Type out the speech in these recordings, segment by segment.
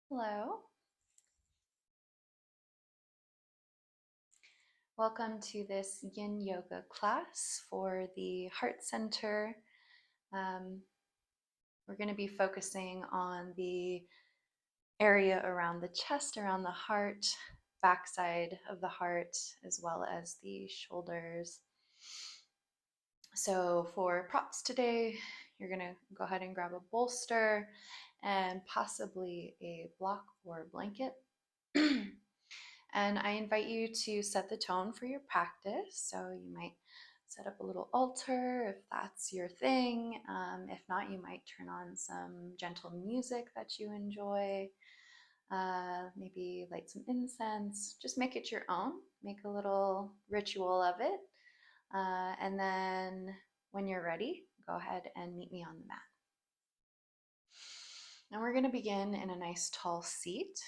Hello. Welcome to this Yin Yoga class for the Heart Center. Um, we're going to be focusing on the area around the chest, around the heart, backside of the heart, as well as the shoulders. So for props today, you're going to go ahead and grab a bolster and possibly a block or blanket. And I invite you to set the tone for your practice. So you might set up a little altar if that's your thing. If not, you might turn on some gentle music that you enjoy. Maybe light some incense. Just make it your own. Make a little ritual of it. And then when you're ready, go ahead and meet me on the mat. And we're going to begin in a nice tall seat.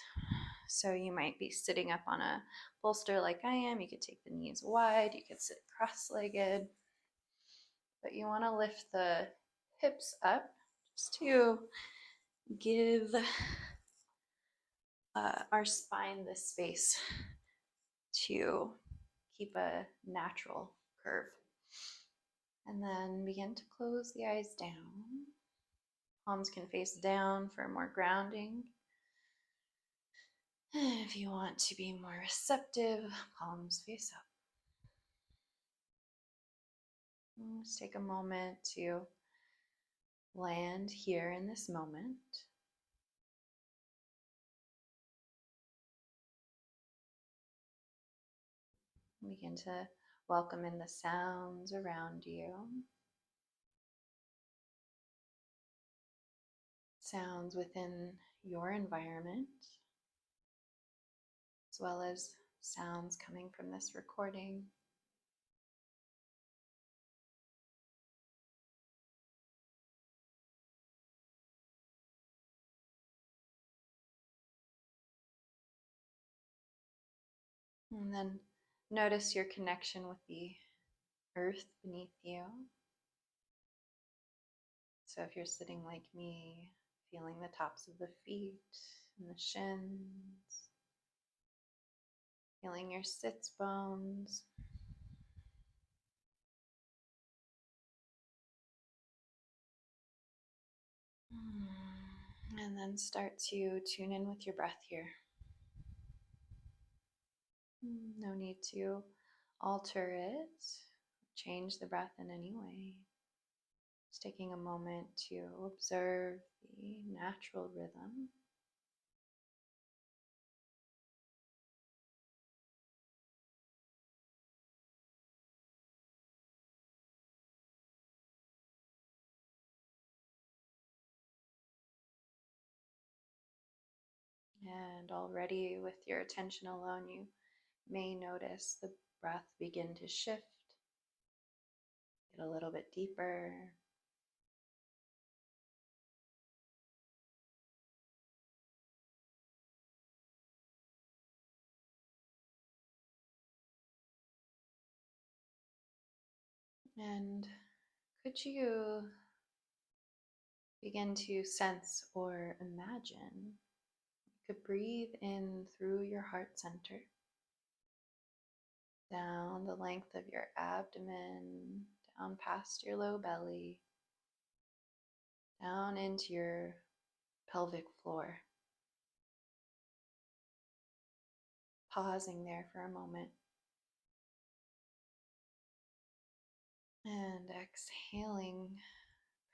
So you might be sitting up on a bolster like I am. You could take the knees wide. You could sit cross-legged. But you want to lift the hips up just to give our spine the space to keep a natural curve. And then begin to close the eyes down. Palms can face down for more grounding. If you want to be more receptive, palms face up. Just take a moment to land here in this moment. Begin to welcome in the sounds around you. Sounds within your environment, as well as sounds coming from this recording. And then notice your connection with the earth beneath you. So if you're sitting like me, feeling the tops of the feet and the shins, feeling your sits bones. And then start to tune in with your breath here. No need to alter it, change the breath in any way. Just taking a moment to observe the natural rhythm. And already with your attention alone, you may notice the breath begin to shift, get a little bit deeper. And could you begin to sense or imagine you could breathe in through your heart center, down the length of your abdomen, down past your low belly, down into your pelvic floor. Pausing there for a moment. And exhaling,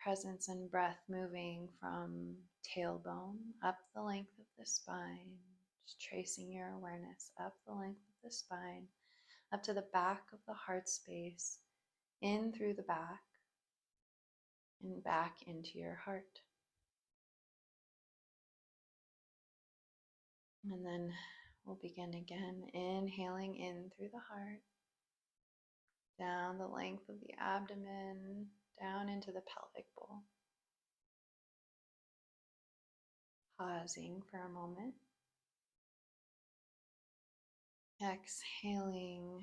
presence and breath moving from tailbone up the length of the spine. Just tracing your awareness up the length of the spine, up to the back of the heart space, in through the back, and back into your heart. And then we'll begin again, inhaling in through the heart, down the length of the abdomen, down into the pelvic bowl. Pausing for a moment. Exhaling,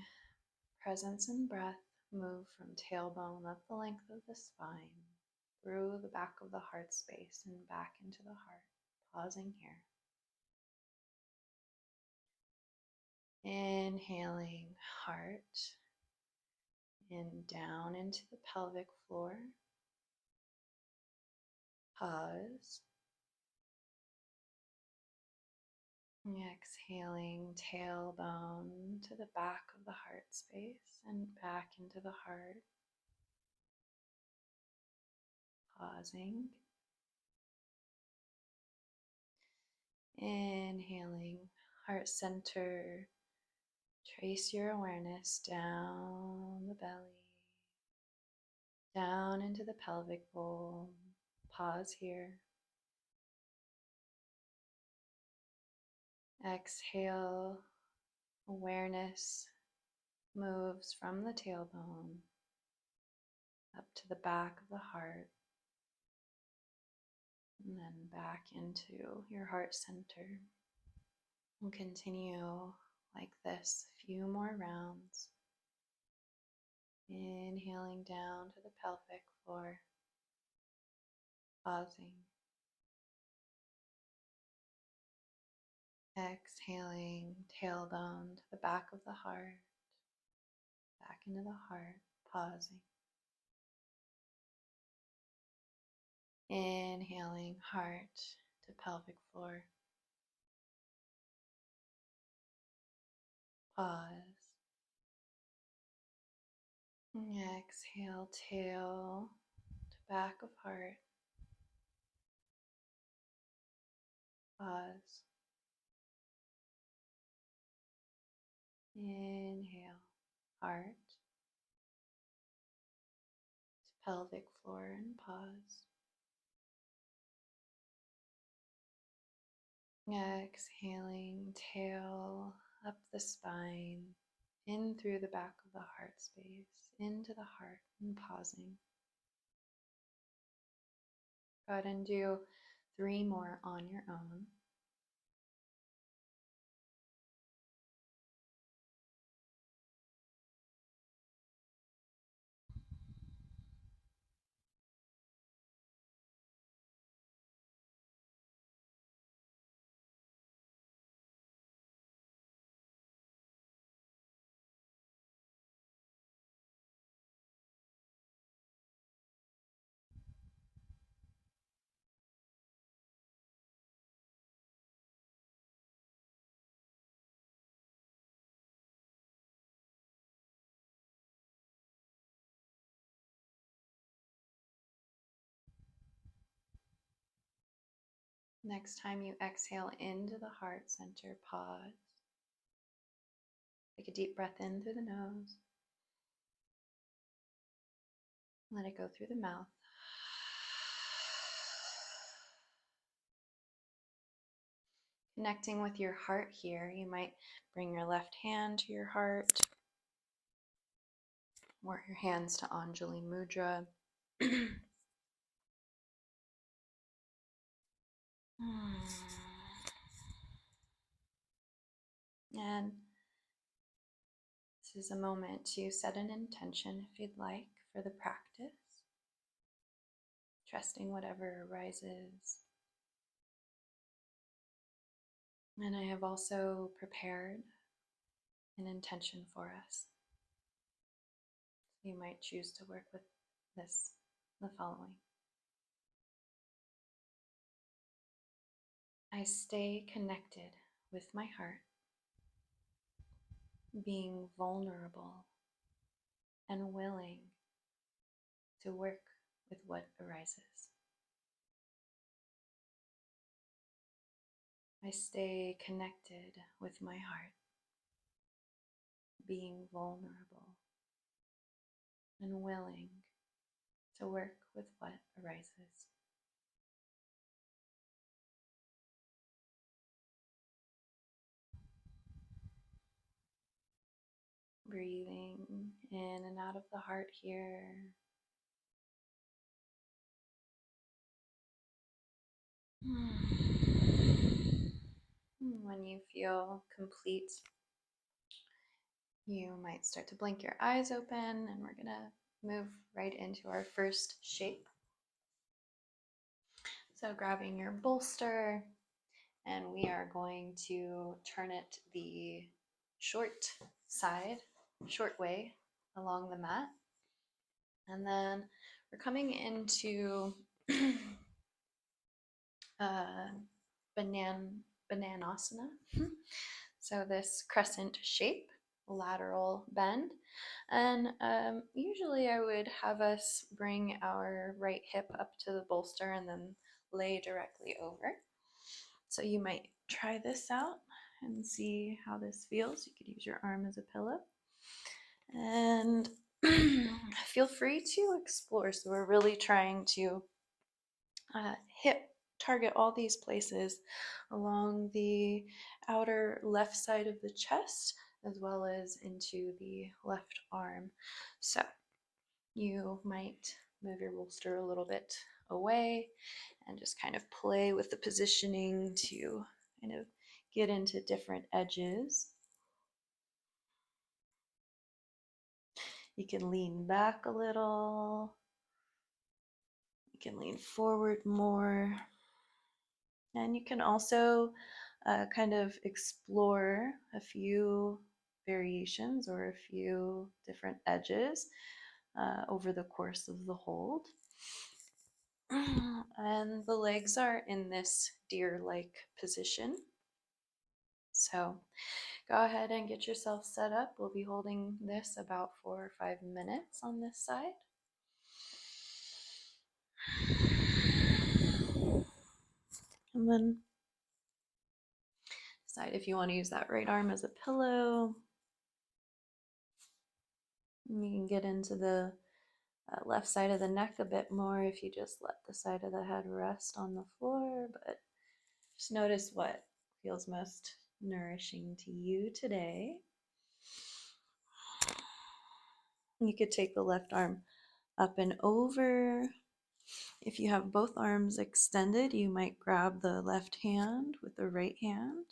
presence and breath move from tailbone up the length of the spine, through the back of the heart space and back into the heart. Pausing here. Inhaling heart in down into the pelvic floor. Pause. Exhaling tailbone to the back of the heart space and back into the heart. Pausing. Inhaling heart center. Trace your awareness down the belly, down into the pelvic bowl. Pause here. Exhale. Awareness moves from the tailbone up to the back of the heart and then back into your heart center. We'll continue like this a few more rounds. Inhaling down to the pelvic floor, pausing. Exhaling tailbone to the back of the heart, back into the heart, pausing. Inhaling heart to pelvic floor. Pause. Exhale, tail to back of heart. Pause. Inhale, heart to pelvic floor and pause. Exhaling, tail up the spine, in through the back of the heart space, into the heart and pausing. Go ahead and do 3 more on your own. Next time you exhale into the heart center, pause. Take a deep breath in through the nose. Let it go through the mouth. Connecting with your heart here, you might bring your left hand to your heart, or your hands to Anjali Mudra. And this is a moment to set an intention, if you'd like, for the practice, trusting whatever arises. And I have also prepared an intention for us. You might choose to work with this, the following. I stay connected with my heart, being vulnerable and willing to work with what arises. I stay connected with my heart, being vulnerable and willing to work with what arises. Breathing in and out of the heart here. When you feel complete, you might start to blink your eyes open, and we're gonna move right into our first shape. So grabbing your bolster, and we are going to turn it the short side, short way along the mat. And then we're coming into uh, bananasana. So this crescent shape, lateral bend. And usually I would have us bring our right hip up to the bolster and then lay directly over. So you might try this out and see how this feels. You could use your arm as a pillow. And feel free to explore. So we're really trying to target all these places along the outer left side of the chest as well as into the left arm. So you might move your bolster a little bit away and just kind of play with the positioning to kind of get into different edges. You can lean back a little. You can lean forward more. And you can also kind of explore a few variations or a few different edges over the course of the hold. And the legs are in this deer-like position. So go ahead and get yourself set up. We'll be holding this about 4 or 5 minutes on this side. And then decide if you want to use that right arm as a pillow. And you can get into the left side of the neck a bit more if you just let the side of the head rest on the floor, but just notice what feels most nourishing to you today. You could take the left arm up and over. If you have both arms extended, you might grab the left hand with the right hand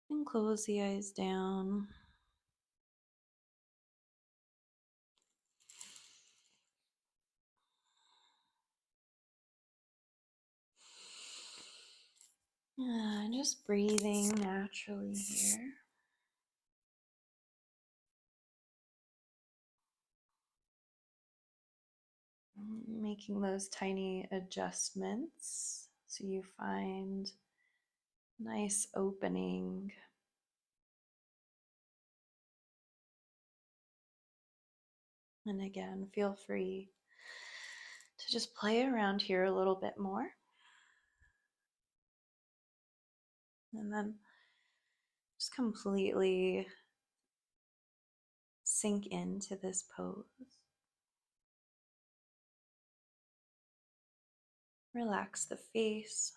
and close the eyes down. Just breathing naturally here. Making those tiny adjustments so you find nice opening. And again, feel free to just play around here a little bit more. And then just completely sink into this pose. Relax the face.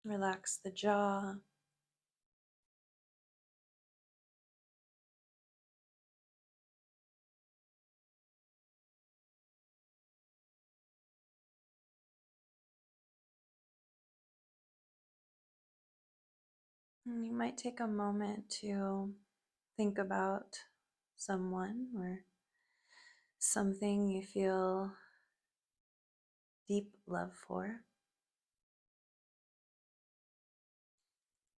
Relax the jaw. And you might take a moment to think about someone or something you feel deep love for.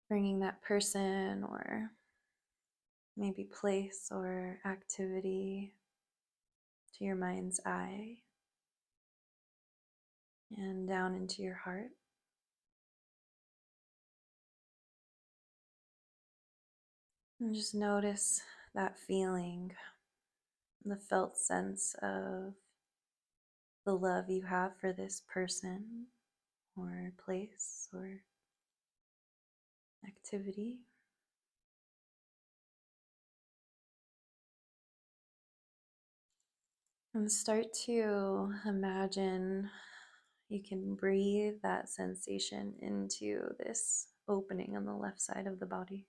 Bringing that person or maybe place or activity to your mind's eye and down into your heart. And just notice that feeling, the felt sense of the love you have for this person or place or activity. And start to imagine you can breathe that sensation into this opening on the left side of the body.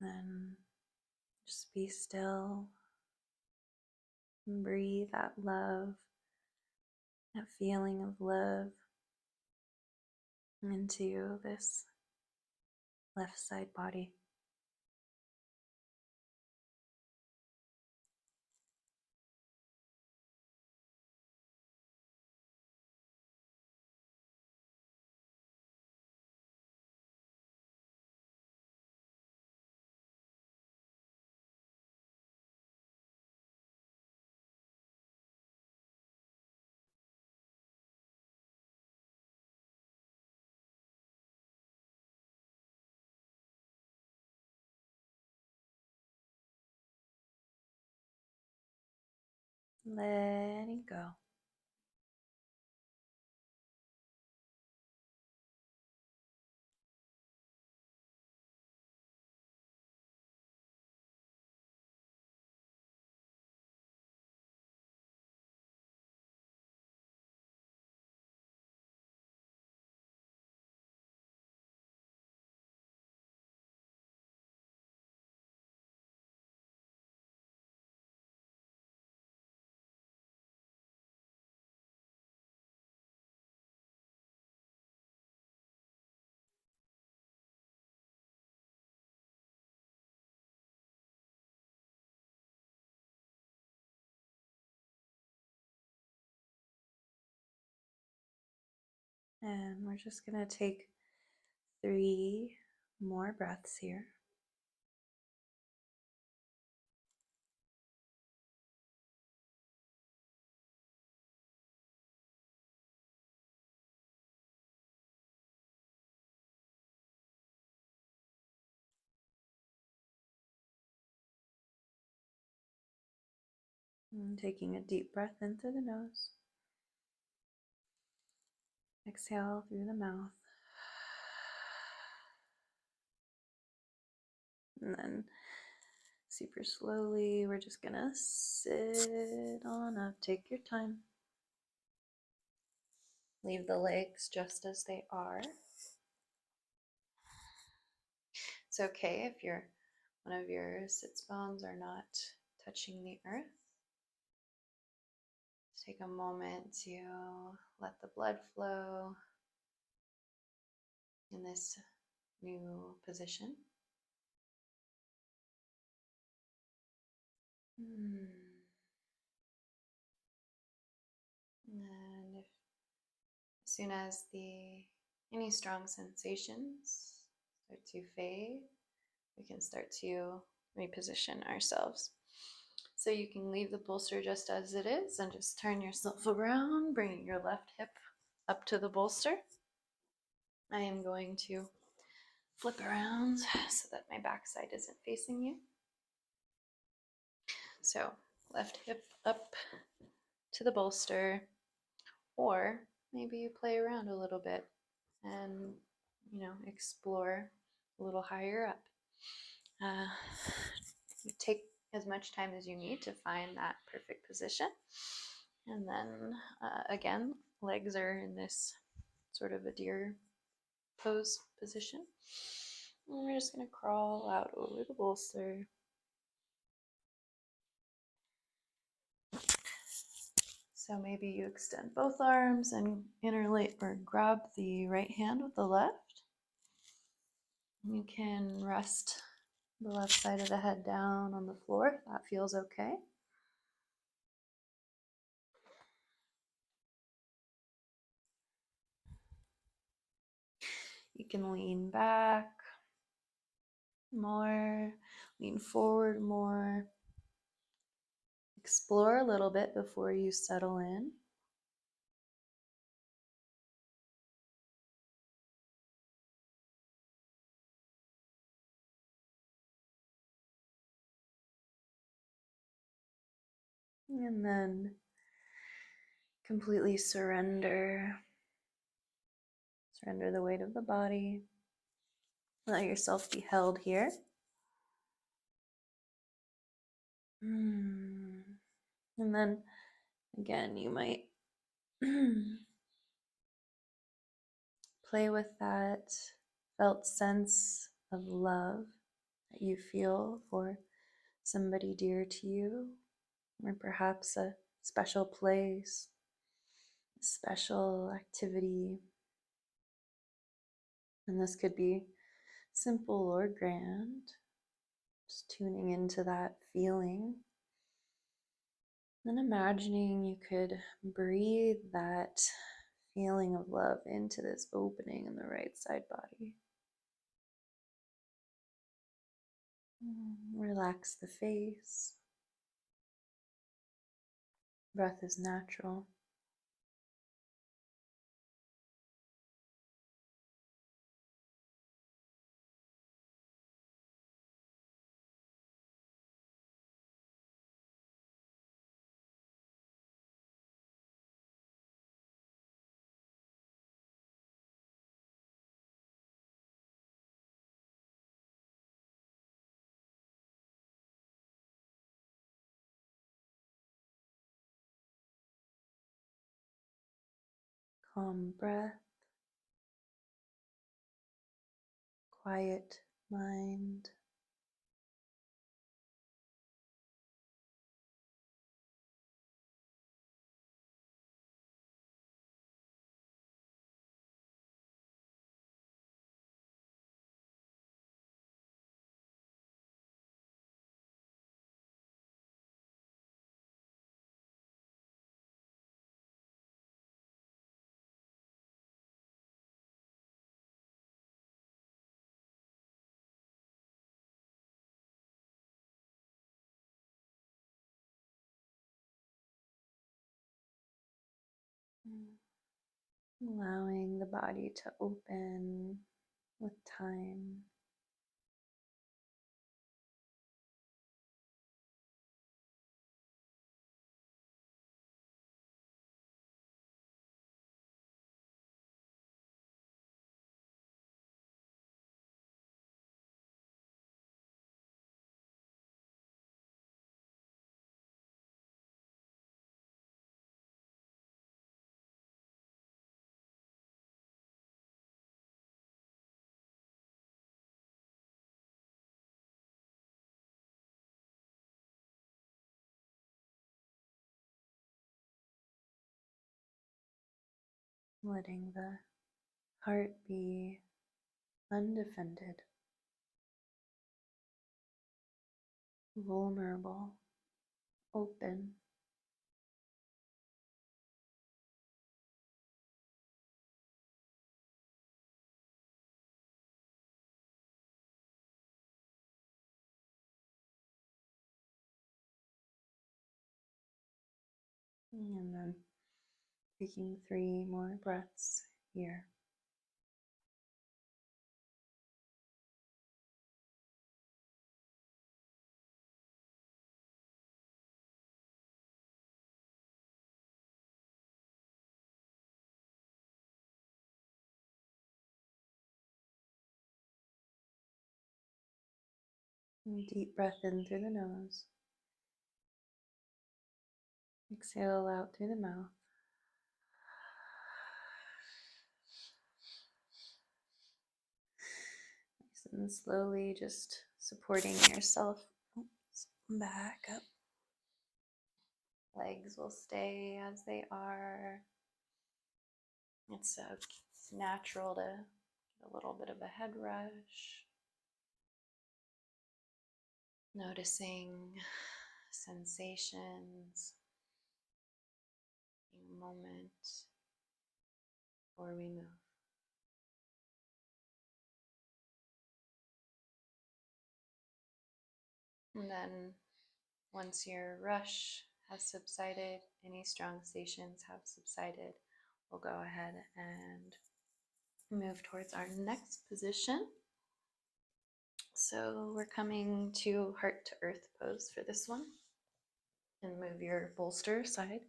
Then just be still and breathe that love, that feeling of love into this left side body. Letting go. And we're just going to take 3 more breaths here. And taking a deep breath in through the nose. Exhale through the mouth. And then super slowly, we're just gonna sit on up. Take your time. Leave the legs just as they are. It's okay if one of your sits bones are not touching the earth. Take a moment to let the blood flow in this new position. And as soon as any strong sensations start to fade, we can start to reposition ourselves. So you can leave the bolster just as it is and just turn yourself around, bringing your left hip up to the bolster. I am going to flip around so that my backside isn't facing you. So left hip up to the bolster, or maybe you play around a little bit and explore a little higher up. You take as much time as you need to find that perfect position, and then again, legs are in this sort of a deer pose position, and we're just going to crawl out over the bolster. So maybe you extend both arms and interlace or grab the right hand with the left. You can rest the left side of the head down on the floor if that feels okay. You can lean back more, lean forward more. Explore a little bit before you settle in. And then completely surrender. Surrender the weight of the body. Let yourself be held here. And then again, you might play with that felt sense of love that you feel for somebody dear to you, or perhaps a special place, a special activity. And this could be simple or grand, just tuning into that feeling. Then imagining you could breathe that feeling of love into this opening in the right side body. Relax the face. Breath is natural. Calm breath, quiet mind. Allowing the body to open with time. Letting the heart be undefended, vulnerable, open. And then taking 3 more breaths here. And deep breath in through the nose. Exhale out through the mouth. And slowly just supporting yourself. Oops, back up. Legs will stay as they are. It's natural to get a little bit of a head rush. Noticing sensations in a moment before we move. And then once your rush has subsided, any strong sensations have subsided, we'll go ahead and move towards our next position. So we're coming to heart to earth pose for this one. And move your bolster aside.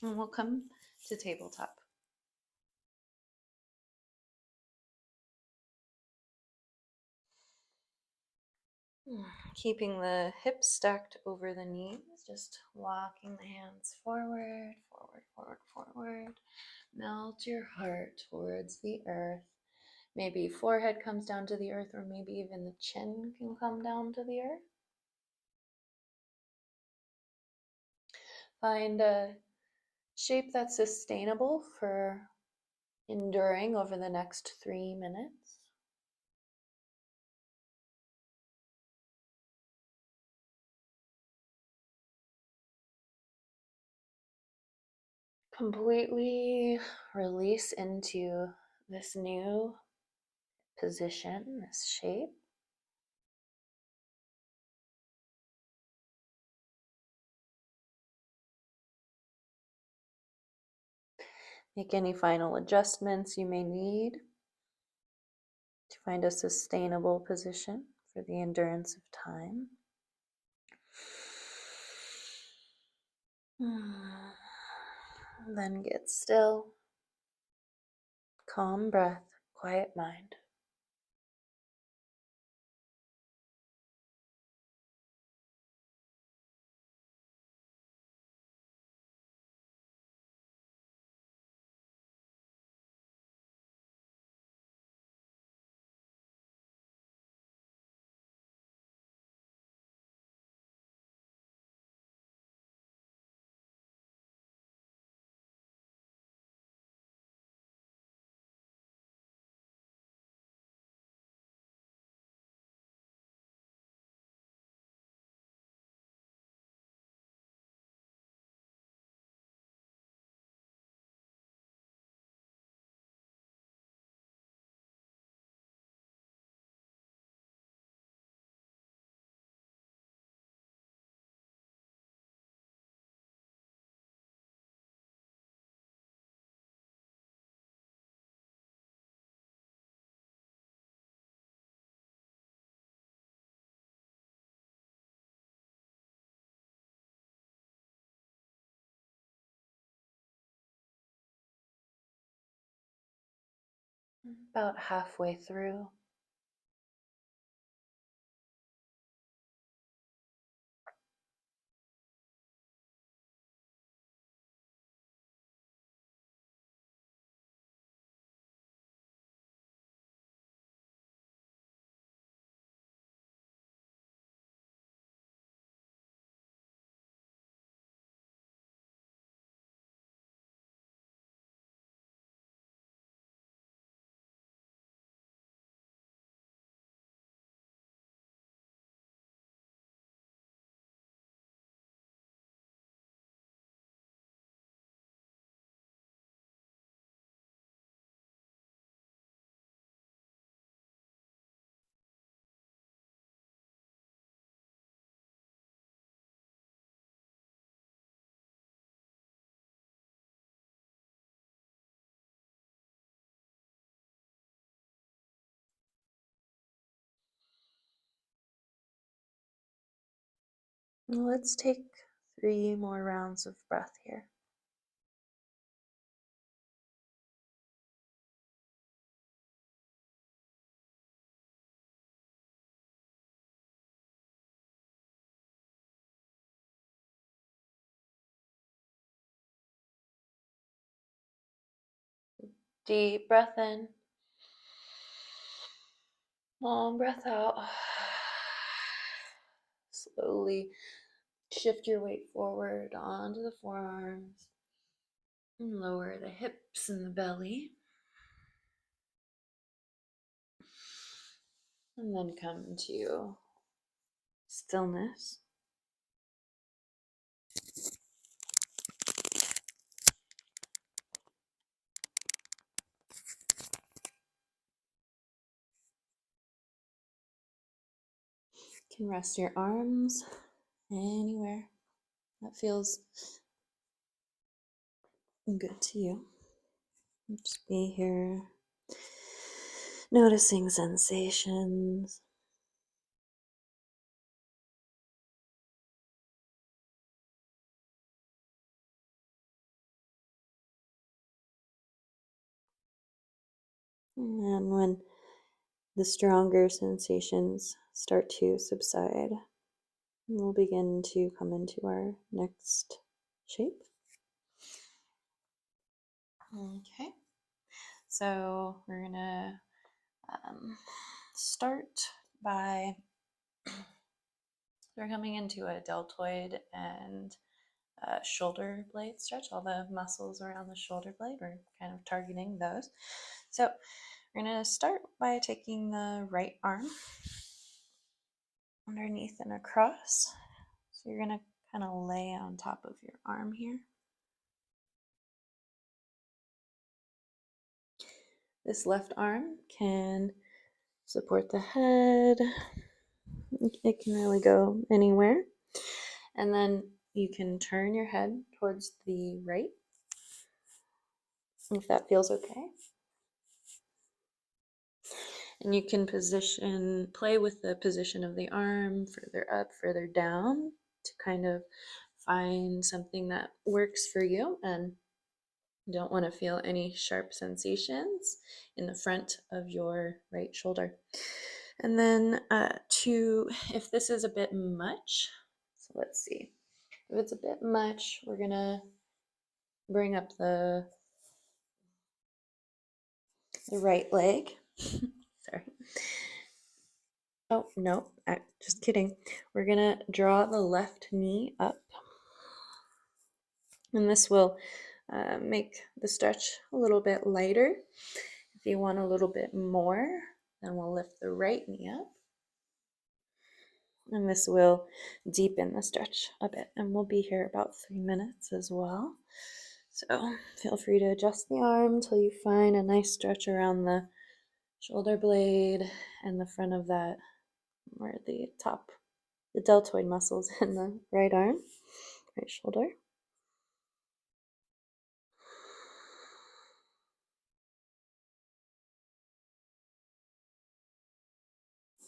And we'll come to tabletop. Keeping the hips stacked over the knees, just walking the hands forward, forward, forward, forward. Melt your heart towards the earth. Maybe forehead comes down to the earth, or maybe even the chin can come down to the earth. Find a shape that's sustainable for enduring over the next 3 minutes. Completely release into this new position, this shape. Make any final adjustments you may need to find a sustainable position for the endurance of time. Then get still, calm breath, quiet mind. About halfway through. Let's take 3 more rounds of breath here. Deep breath in. Long breath out. Slowly shift your weight forward onto the forearms and lower the hips and the belly. And then come to stillness. You can rest your arms anywhere that feels good to you. Just be here, noticing sensations. And when the stronger sensations start to subside, we'll begin to come into our next shape. Okay, so we're gonna start by we're coming into a deltoid and shoulder blade stretch, all the muscles around the shoulder blade. We're kind of targeting those. So we're going to start by taking the right arm underneath and across. So you're going to kind of lay on top of your arm here. This left arm can support the head. It can really go anywhere. And then you can turn your head towards the right, if that feels okay. And you can play with the position of the arm, further up, further down, to kind of find something that works for you and you don't want to feel any sharp sensations in the front of your right shoulder. And then if this is a bit much, so let's see. If it's a bit much, we're gonna bring up the right leg. Sorry. Oh, no, just kidding. We're gonna draw the left knee up. And this will make the stretch a little bit lighter. If you want a little bit more, then we'll lift the right knee up. And this will deepen the stretch a bit. And we'll be here about 3 minutes as well. So feel free to adjust the arm until you find a nice stretch around the shoulder blade and the front of that, or the top, the deltoid muscles in the right arm, right shoulder.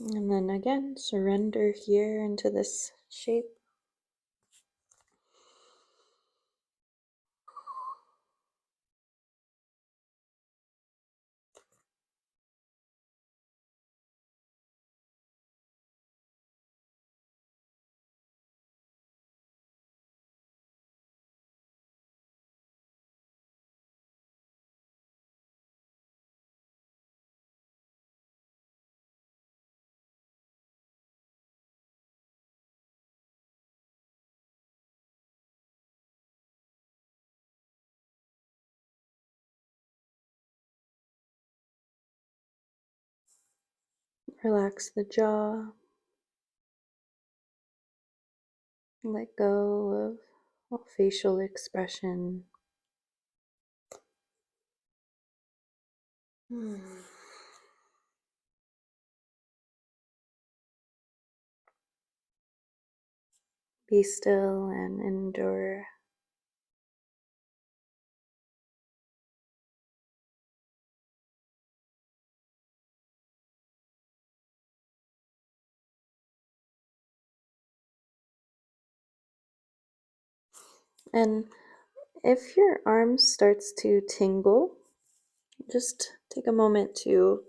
And then again, surrender here into this shape. Relax the jaw. Let go of all facial expression. Be still and endure. And if your arm starts to tingle, just take a moment to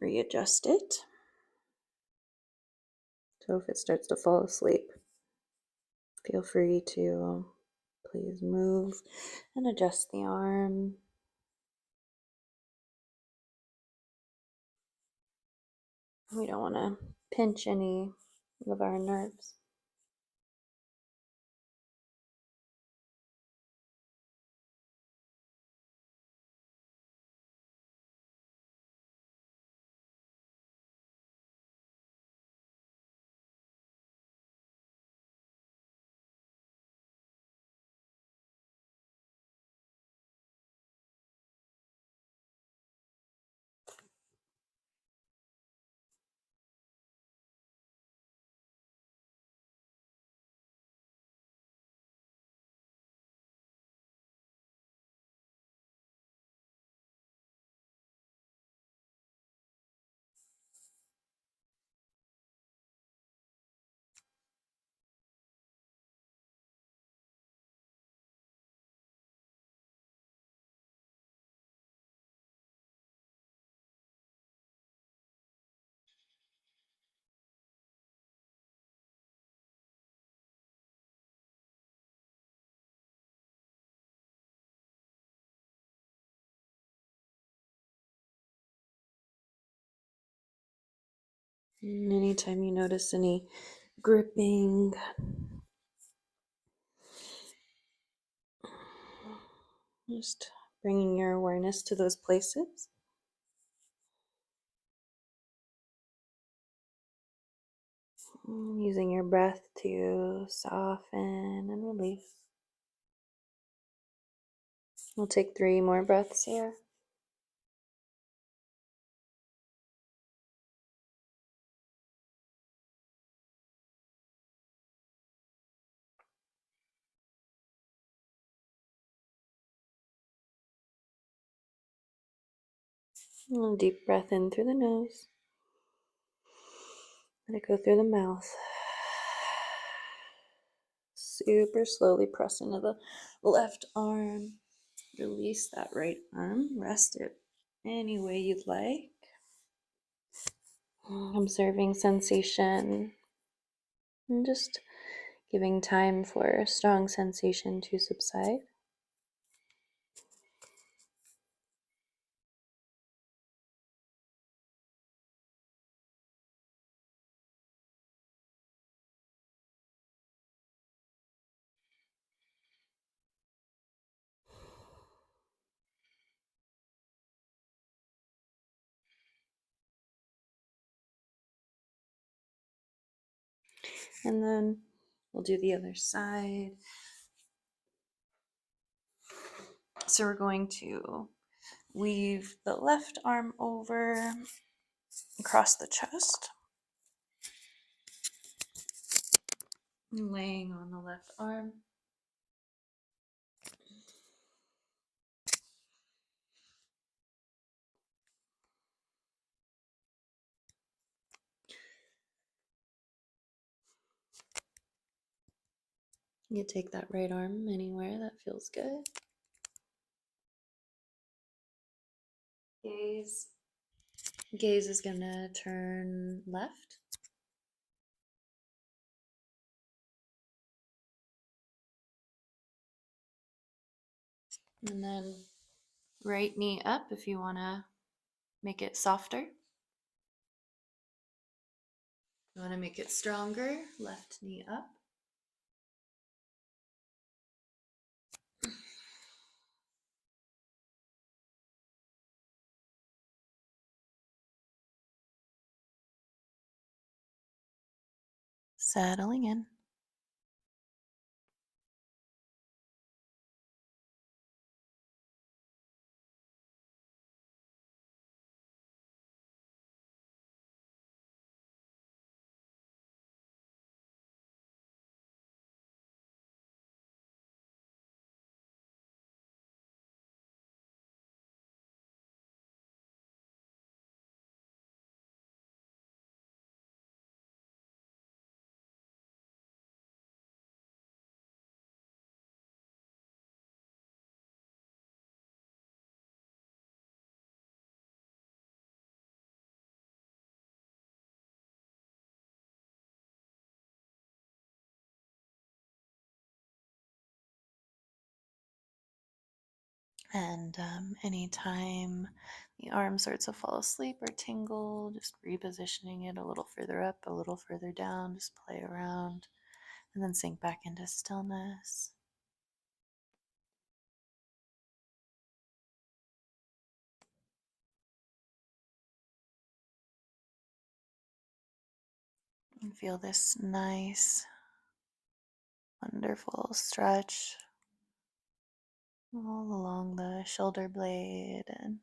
readjust it. So if it starts to fall asleep, feel free to please move and adjust the arm. We don't want to pinch any of our nerves. And anytime you notice any gripping, Just bringing your awareness to those places. Using your breath to soften and release. We'll take 3 more breaths here. A little deep breath in through the nose. Let it go through the mouth. Super slowly press into the left arm. Release that right arm. Rest it any way you'd like. Observing sensation and just giving time for strong sensation to subside. And then we'll do the other side. So we're going to weave the left arm over across the chest, laying on the left arm. You take that right arm anywhere that feels good. Gaze. Gaze is going to turn left. And then right knee up if you want to make it softer. You want to make it stronger, left knee up. Settling in. And anytime the arm starts to fall asleep or tingle, just repositioning it a little further up, a little further down, just play around, and then sink back into stillness. And feel this nice, wonderful stretch all along the shoulder blade and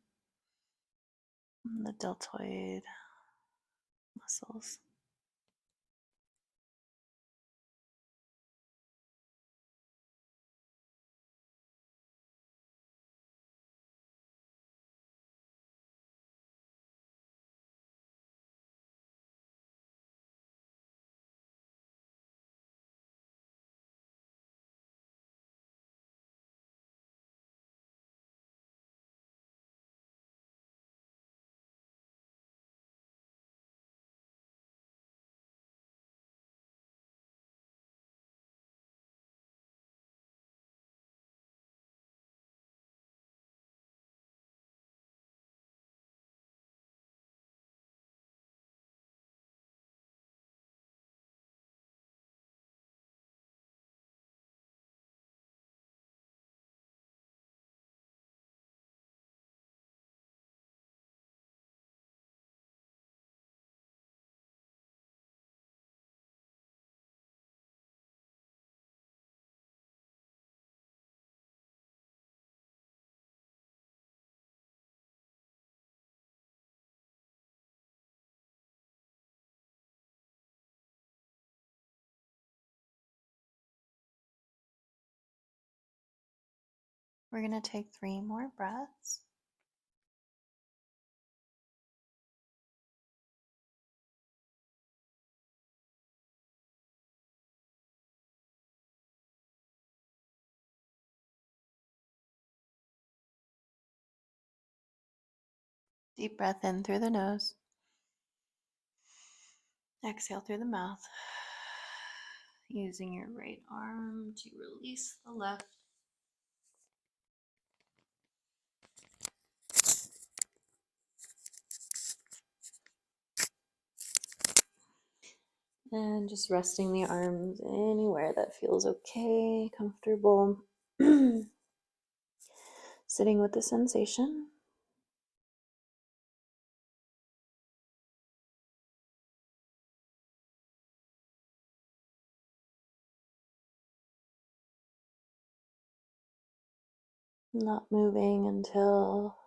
the deltoid muscles. We're going to take 3 more breaths. Deep breath in through the nose. Exhale through the mouth. Using your right arm to release the left. And just resting the arms anywhere that feels okay, comfortable. Sitting with the sensation. Not moving until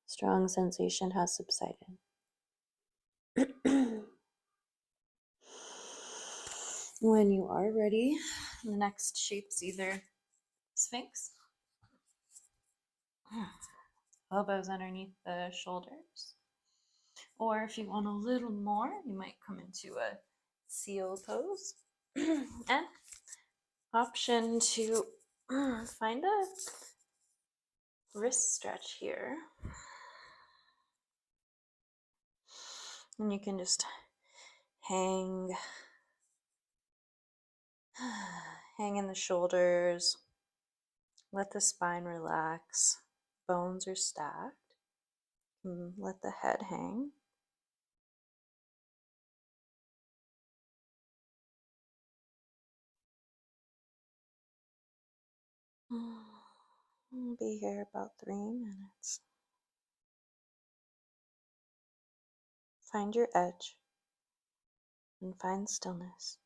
strong sensation has subsided. When you are ready, the next shape's either Sphinx, elbows underneath the shoulders, or if you want a little more, you might come into a seal pose. And option to find a wrist stretch here. And you can just hang in the shoulders. Let the spine relax. Bones are stacked. Let the head hang. I'll be here about 3 minutes. Find your edge and find stillness.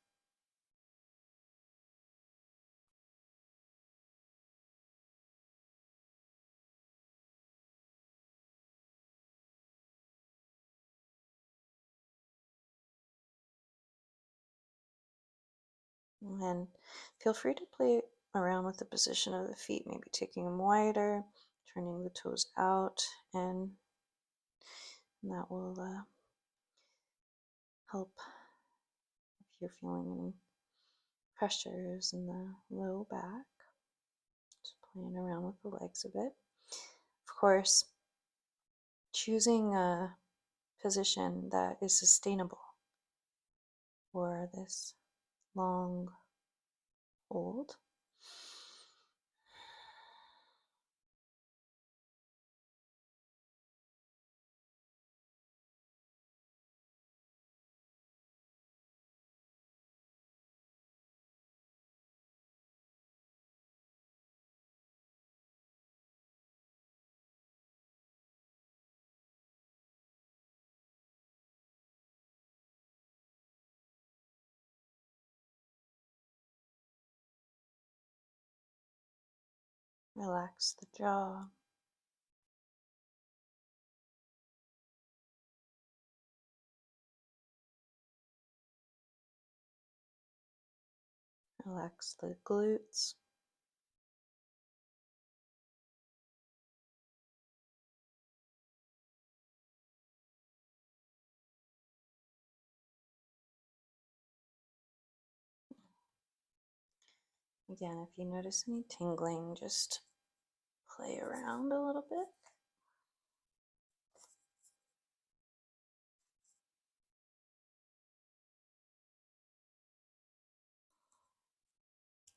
And then feel free to play around with the position of the feet, maybe taking them wider, turning the toes out, and that will help if you're feeling any pressures in the low back. Just playing around with the legs a bit. Of course, choosing a position that is sustainable for this long hold. Relax the jaw. Relax the glutes. Again, if you notice any tingling, just play around a little bit.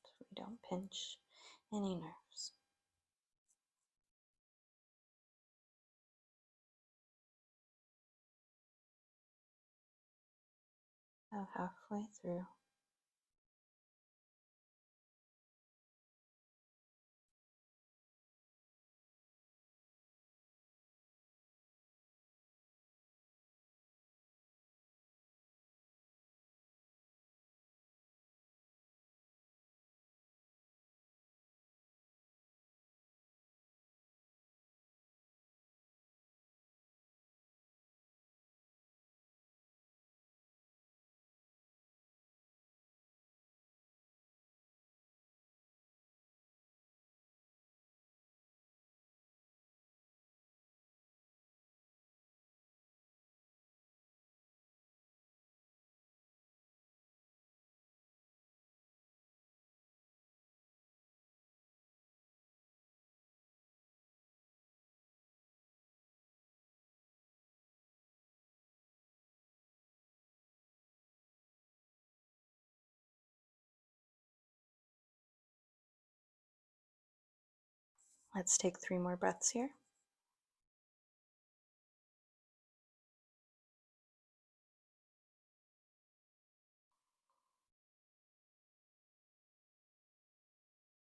So we don't pinch any nerves. About halfway through. Let's take 3 more breaths here.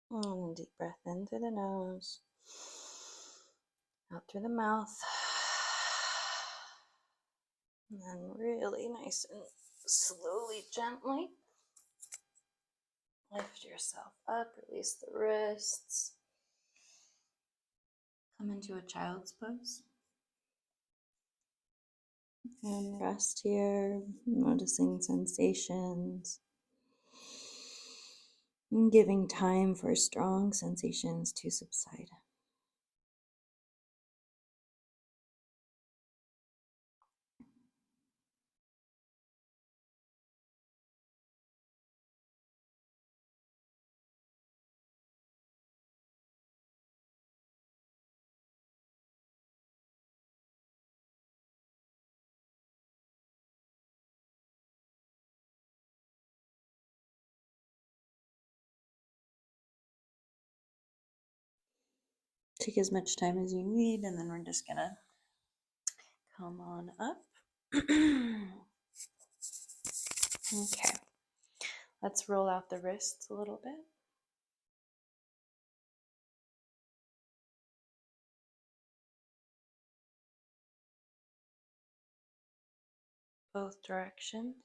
And a deep breath in through the nose, out through the mouth. And then really nice and slowly, gently lift yourself up, release the wrists. Come into a child's pose. And rest here, noticing sensations. And giving time for strong sensations to subside. Take as much time as you need, and then we're just gonna come on up. Okay, let's roll out the wrists a little bit. Both directions.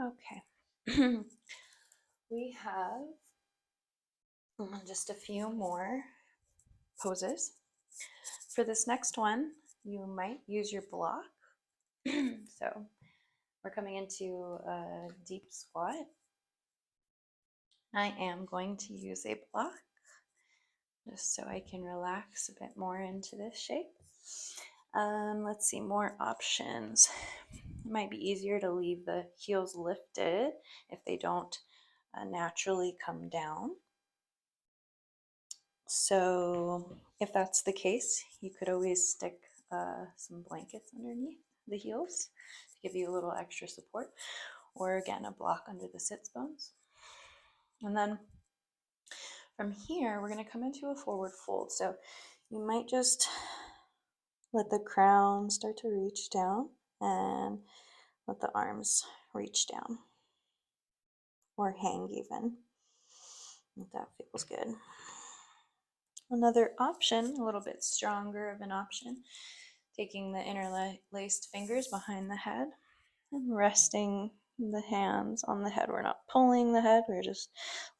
Okay. We have just a few more poses. For this next one, you might use your block. So we're coming into a deep squat. I am going to use a block just so I can relax a bit more into this shape. Let's see, more options. It might be easier to leave the heels lifted if they don't naturally come down. So if that's the case, you could always stick some blankets underneath the heels to give you a little extra support, or again, a block under the sits bones. And then from here, we're going to come into a forward fold. So you might just let the crown start to reach down and let the arms reach down or hang even, if that feels good. Another option, a little bit stronger of an option, taking the interlaced fingers behind the head and resting the hands on the head. We're not pulling the head, we're just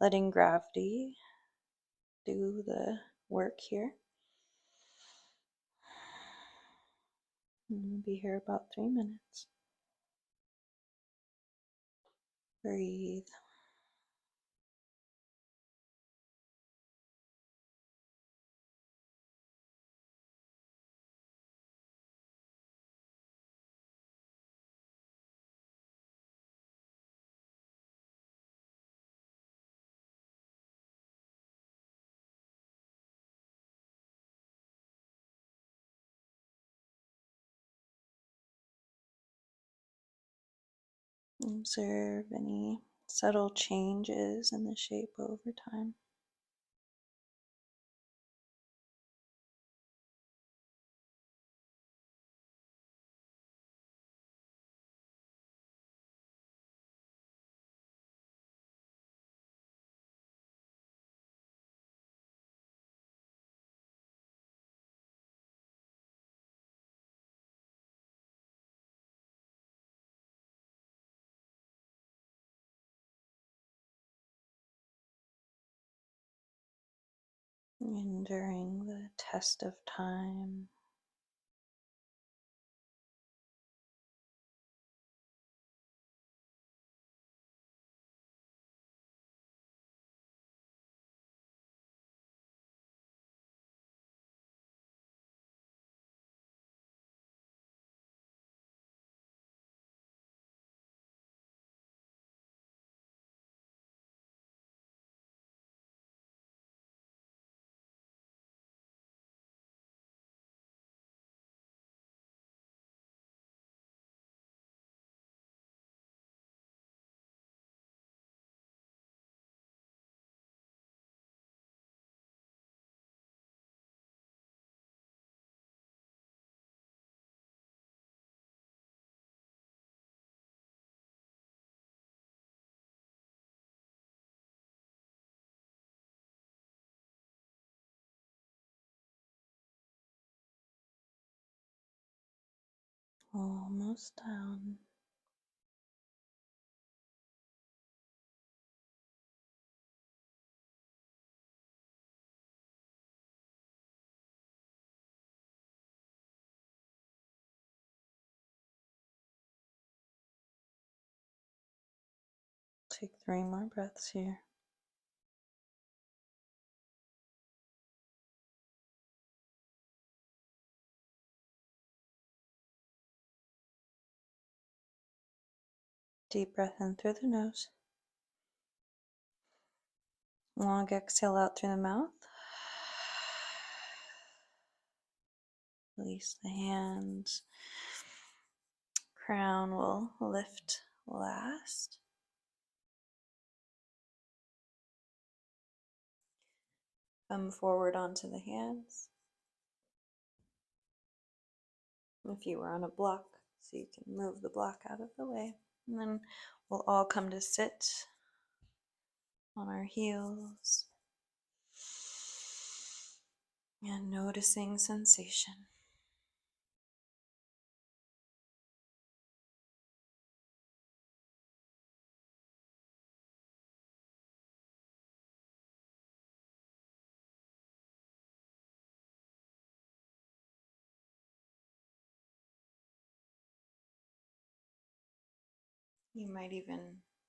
letting gravity do the work here. We'll be here about 3 minutes. Breathe. Observe any subtle changes in the shape over time. Enduring the test of time. Almost down. Take 3 more breaths here. Deep breath in through the nose. Long exhale out through the mouth. Release the hands. Crown will lift last. Come forward onto the hands. If you were on a block, so you can move the block out of the way. And then we'll all come to sit on our heels and noticing sensation. You might even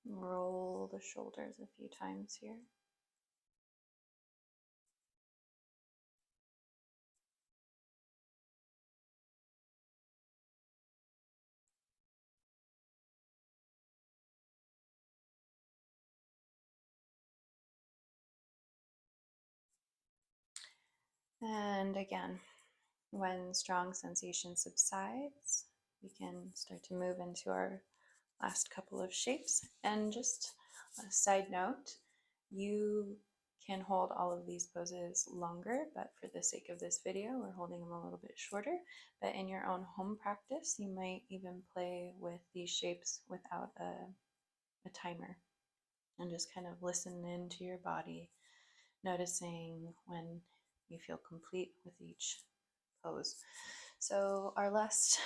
roll the shoulders a few times here. And again, when strong sensation subsides, we can start to move into our last couple of shapes. And just a side note, you can hold all of these poses longer, but for the sake of this video, we're holding them a little bit shorter. But in your own home practice, you might even play with these shapes without a timer and just kind of listen into your body, noticing when you feel complete with each pose. So our last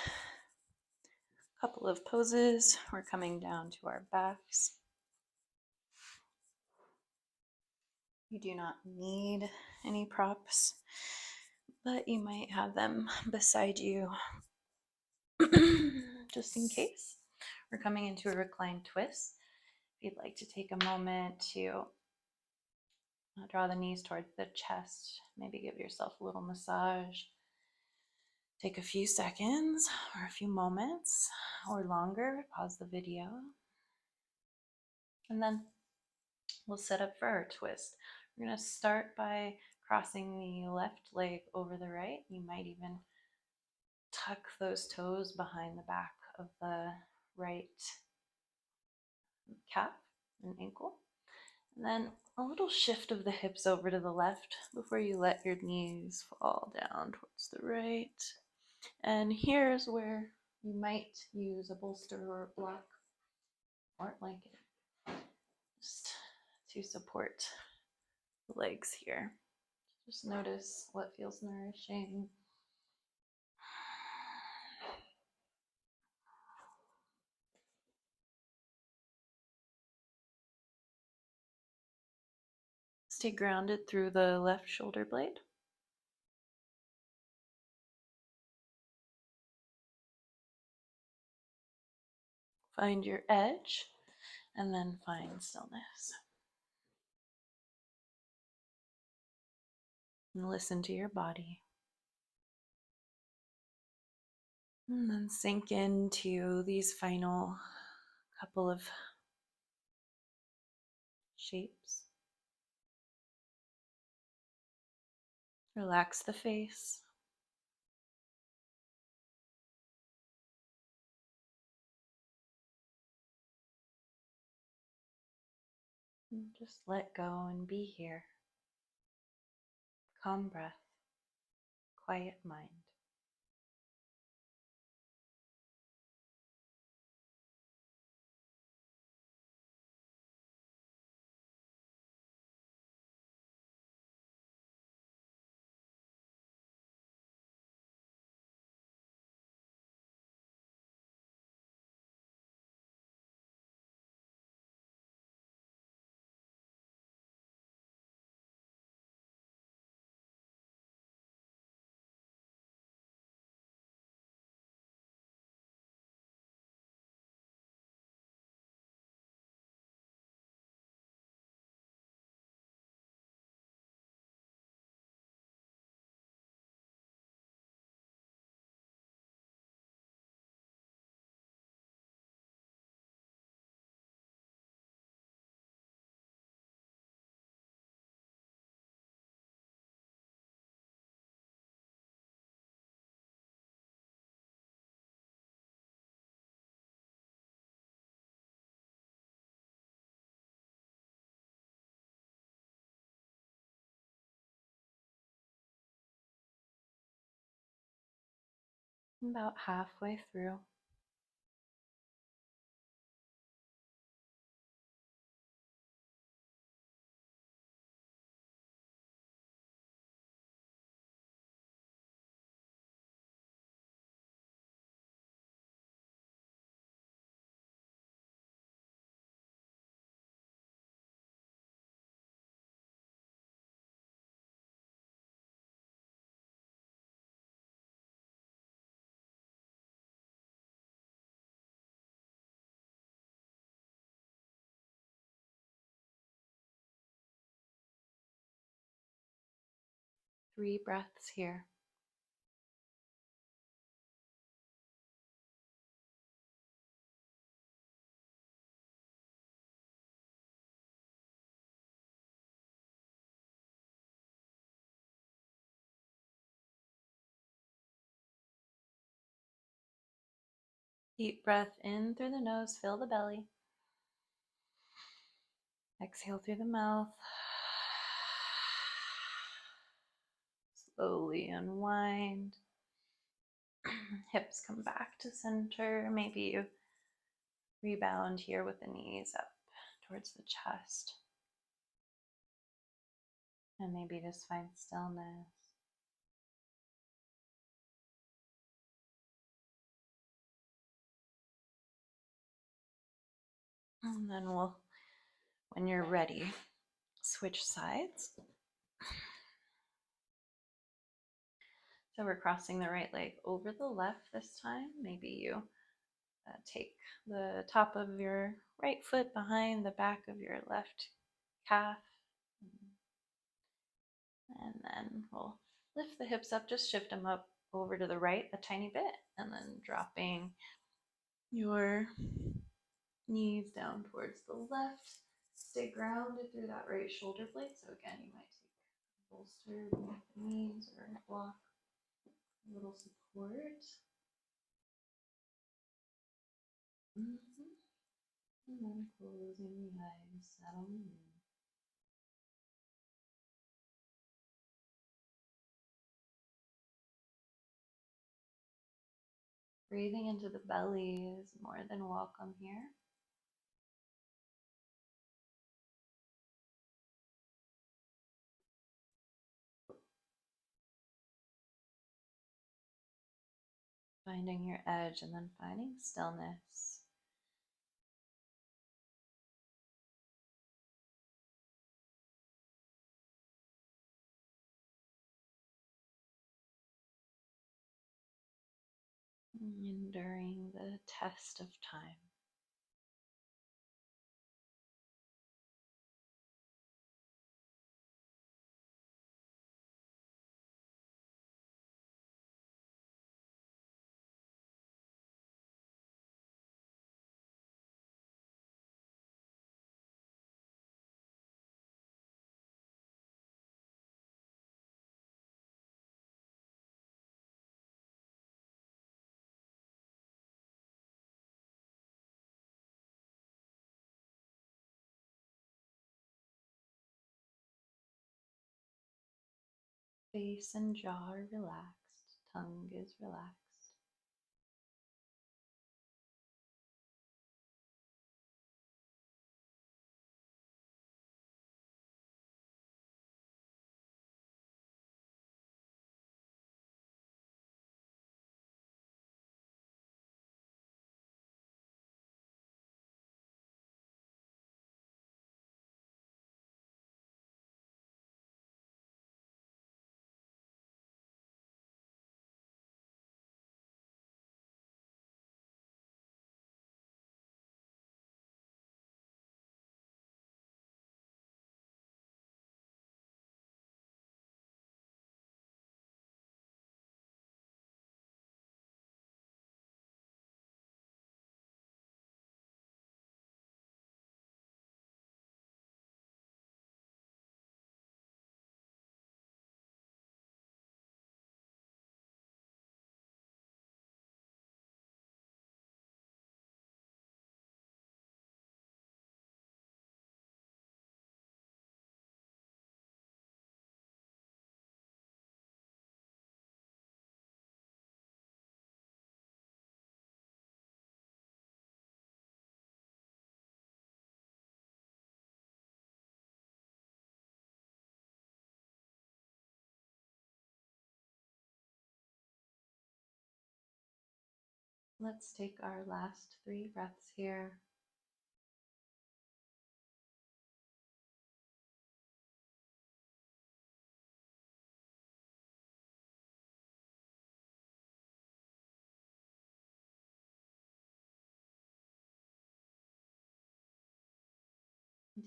couple of poses, we're coming down to our backs. You do not need any props, but you might have them beside you just in case. We're coming into a reclined twist. If you'd like to take a moment to draw the knees towards the chest, maybe give yourself a little massage. Take a few seconds or a few moments or longer, pause the video, and then we'll set up for our twist. We're going to start by crossing the left leg over the right. You might even tuck those toes behind the back of the right calf and ankle. And then a little shift of the hips over to the left before you let your knees fall down towards the right. And here's where you might use a bolster or a block or a blanket just to support the legs here. Just notice what feels nourishing. Stay grounded through the left shoulder blade. Find your edge and then find stillness. And listen to your body. And then sink into these final couple of shapes. Relax the face. And just let go and be here. Calm breath, quiet mind. About halfway through. Three breaths here. Deep breath in through the nose, fill the belly. Exhale through the mouth. Slowly unwind. Hips come back to center. Maybe you rebound here with the knees up towards the chest. And maybe just find stillness. And then when you're ready, switch sides. So we're crossing the right leg over the left this time. Maybe you take the top of your right foot behind the back of your left calf. And then we'll lift the hips up, just shift them up over to the right a tiny bit, and then dropping your knees down towards the left. Stay grounded through that right shoulder blade. So again, you might take a bolster beneath the knees or a block, a little support. And then closing the eyes, settling in. Breathing into the belly is more than welcome here. Finding your edge and then finding stillness. Enduring the test of time. Face and jaw are relaxed, tongue is relaxed. Let's take our last 3 breaths here.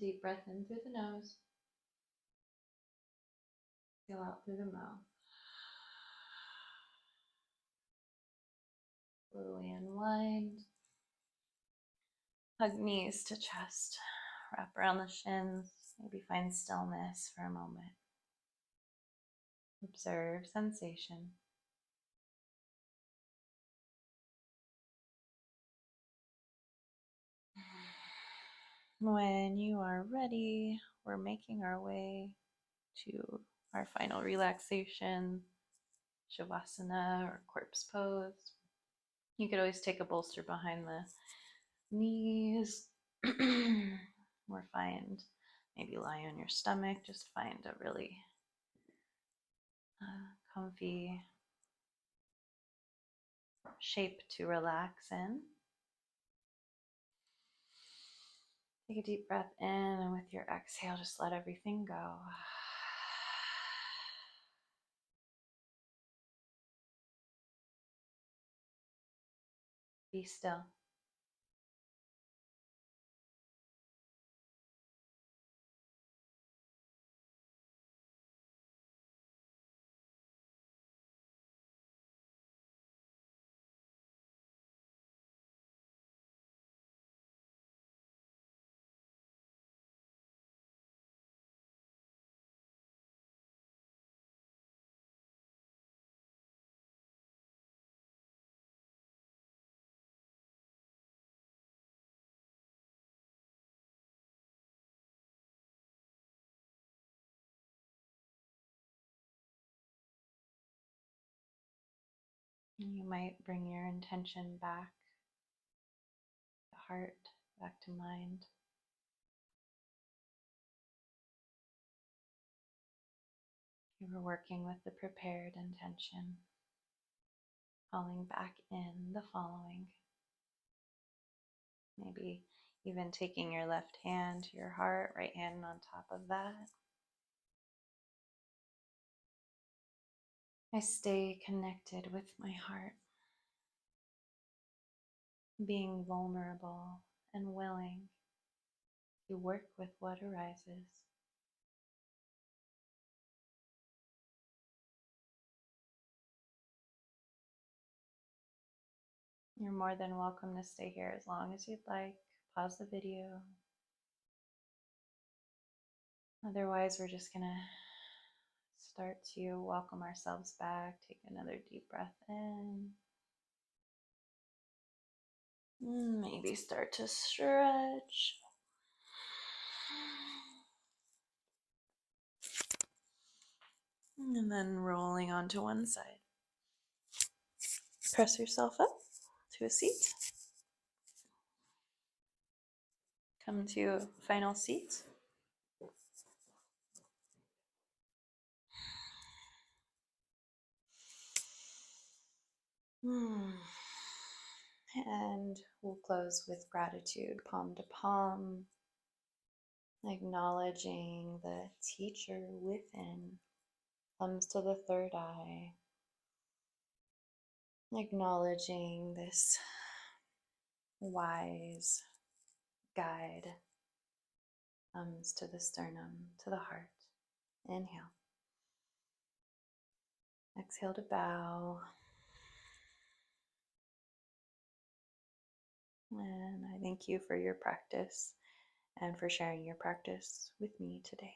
Deep breath in through the nose. Exhale out through the mouth. Slowly unwind. Hug knees to chest. Wrap around the shins. Maybe find stillness for a moment. Observe sensation. When you are ready, we're making our way to our final relaxation, shavasana or corpse pose. You could always take a bolster behind the knees or find, maybe lie on your stomach. Just find a really comfy shape to relax in. Take a deep breath in, and with your exhale, just let everything go. Be still. You might bring your intention back to heart, back to mind. You were working with the prepared intention, calling back in the following. Maybe even taking your left hand to your heart, right hand on top of that. I stay connected with my heart, being vulnerable and willing to work with what arises. You're more than welcome to stay here as long as you'd like. Pause the video. Otherwise, we're just gonna start to welcome ourselves back. Take another deep breath in. Maybe start to stretch. And then rolling onto one side. Press yourself up to a seat. Come to final seat. And we'll close with gratitude, palm to palm, acknowledging the teacher within. Comes to the third eye, acknowledging this wise guide. Comes to the sternum, to the heart. Inhale. Exhale to bow. And I thank you for your practice and for sharing your practice with me today.